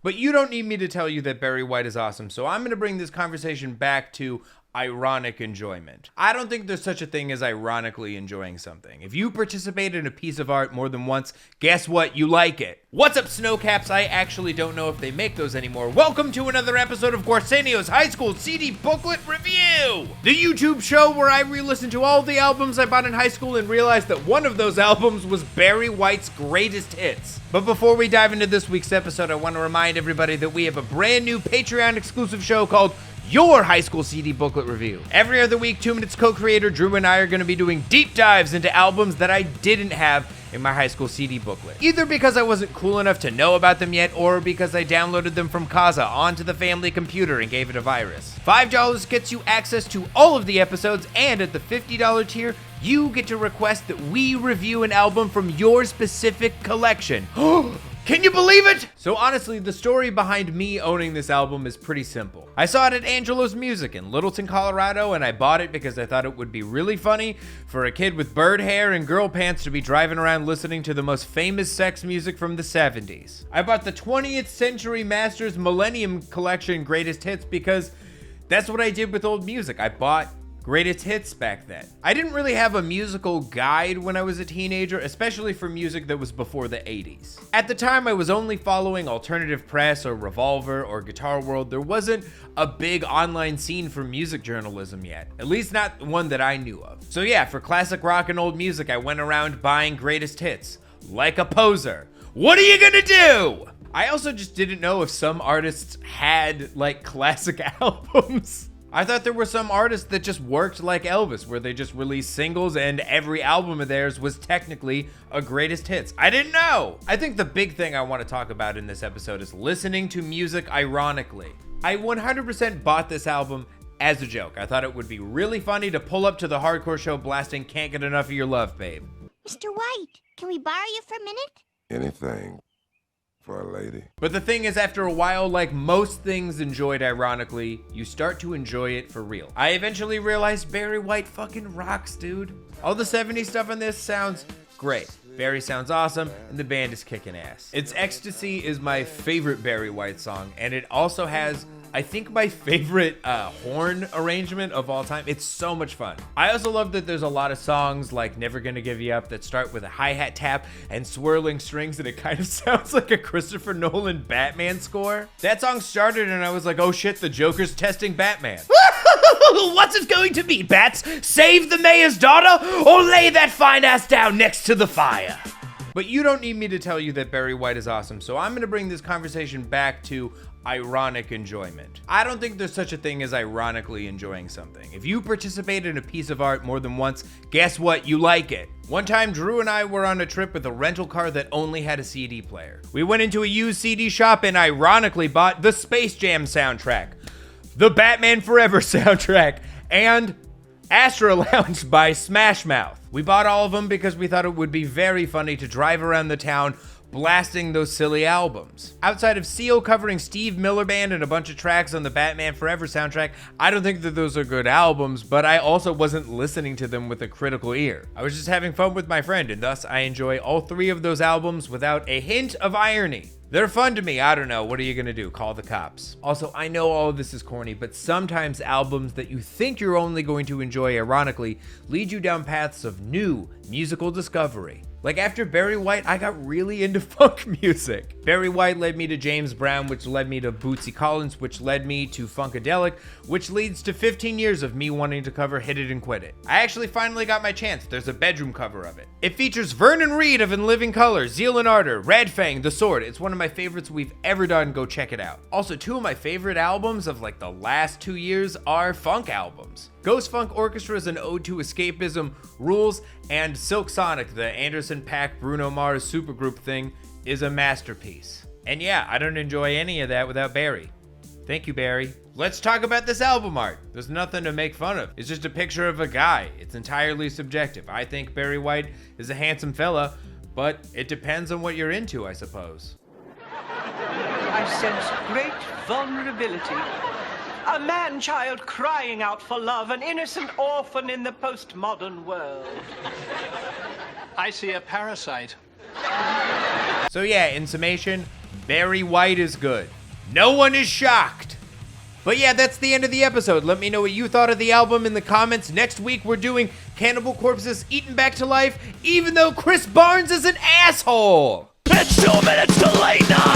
But you don't need me to tell you that Barry White is awesome, so I'm going to bring this conversation back to ironic enjoyment. I don't think there's such a thing as ironically enjoying something. If you participate in a piece of art more than once, guess what? You like it. What's up, Snowcaps? I actually don't know if they make those anymore. Welcome to another episode of Guarsenio's High School CD Booklet Review, the YouTube show where I re-listen to all the albums I bought in high school and realized that one of those albums was Barry White's greatest hits. But before we dive into this week's episode, I want to remind everybody that we have a brand new Patreon exclusive show called Your High School CD Booklet Review. Every other week, 2 Minutes co-creator Drew and I are going to be doing deep dives into albums that I didn't have in my high school CD booklet. Either because I wasn't cool enough to know about them yet, or because I downloaded them from Kazaa onto the family computer and gave it a virus. $5 gets you access to all of the episodes, and at the $50 tier, you get to request that we review an album from your specific collection. Can you believe it? So honestly, the story behind me owning this album is pretty simple. I saw it at Angelo's Music in Littleton, Colorado, and I bought it because I thought it would be really funny for a kid with bird hair and girl pants to be driving around listening to the most famous sex music from the 70s. I bought the 20th Century Masters Millennium Collection Greatest Hits because that's what I did with old music. I bought greatest hits back then. I didn't really have a musical guide when I was a teenager, especially for music that was before the 80s. At the time, I was only following Alternative Press or Revolver or Guitar World. There wasn't a big online scene for music journalism yet, at least not one that I knew of. So yeah, for classic rock and old music, I went around buying greatest hits, like a poser. What are you gonna do? I also just didn't know if some artists had like classic albums. I thought there were some artists that just worked like Elvis, where they just released singles and every album of theirs was technically a greatest hits. I didn't know. I think the big thing I want to talk about in this episode is listening to music ironically. I 100% bought this album as a joke. I thought it would be really funny to pull up to the hardcore show blasting Can't Get Enough of Your Love, Babe. Mr. White, can we borrow you for a minute? Anything for a lady. But the thing is, after a while, like most things enjoyed ironically, you start to enjoy it for real. I eventually realized Barry White fucking rocks, dude. All the 70s stuff on this sounds great. Barry sounds awesome, and the band is kicking ass. It's Ecstasy is my favorite Barry White song, and it also has, I think, my favorite horn arrangement of all time. It's so much fun. I also love that there's a lot of songs like Never Gonna Give You Up that start with a hi-hat tap and swirling strings, and it kind of sounds like a Christopher Nolan Batman score. That song started and I was like, oh shit, the Joker's testing Batman. What's it going to be, Bats? Save the mayor's daughter or lay that fine ass down next to the fire? But you don't need me to tell you that Barry White is awesome, so I'm gonna bring this conversation back to ironic enjoyment. I don't think there's such a thing as ironically enjoying something. If you participate in a piece of art more than once, guess what? You like it. One time, Drew and I were on a trip with a rental car that only had a CD player. We went into a used CD shop and ironically bought the Space Jam soundtrack, the Batman Forever soundtrack, and Astro Lounge by Smash Mouth. We bought all of them because we thought it would be very funny to drive around the town blasting those silly albums. Outside of Seal covering Steve Miller Band and a bunch of tracks on the Batman Forever soundtrack, I don't think that those are good albums, but I also wasn't listening to them with a critical ear. I was just having fun with my friend, and thus I enjoy all 3 of those albums without a hint of irony. They're fun to me. I don't know. What are you gonna do? Call the cops. Also, I know all of this is corny, but sometimes albums that you think you're only going to enjoy ironically lead you down paths of new musical discovery. Like after Barry White, I got really into funk music. Barry White led me to James Brown, which led me to Bootsy Collins, which led me to Funkadelic, which leads to 15 years of me wanting to cover Hit It and Quit It. I actually finally got my chance. There's a bedroom cover of it. It features Vernon Reid of In Living Color, Zeal and Ardor, Red Fang, The Sword. It's one of my favorites we've ever done. Go check it out. Also, 2 of my favorite albums of like the last 2 years are funk albums. Ghost Funk Orchestra is an ode to escapism, Rules, and Silk Sonic, the Anderson .Paak Bruno Mars supergroup thing, is a masterpiece. And yeah, I don't enjoy any of that without Barry. Thank you, Barry. Let's talk about this album art. There's nothing to make fun of. It's just a picture of a guy. It's entirely subjective. I think Barry White is a handsome fella, but it depends on what you're into, I suppose. I sense great vulnerability. A man-child crying out for love, an innocent orphan in the postmodern world. I see a parasite. So yeah, in summation, Barry White is good. No one is shocked. But yeah, that's the end of the episode. Let me know what you thought of the album in the comments. Next week, we're doing Cannibal Corpse's Eaten Back to Life, even though Chris Barnes is an asshole. It's 2 minutes to late night.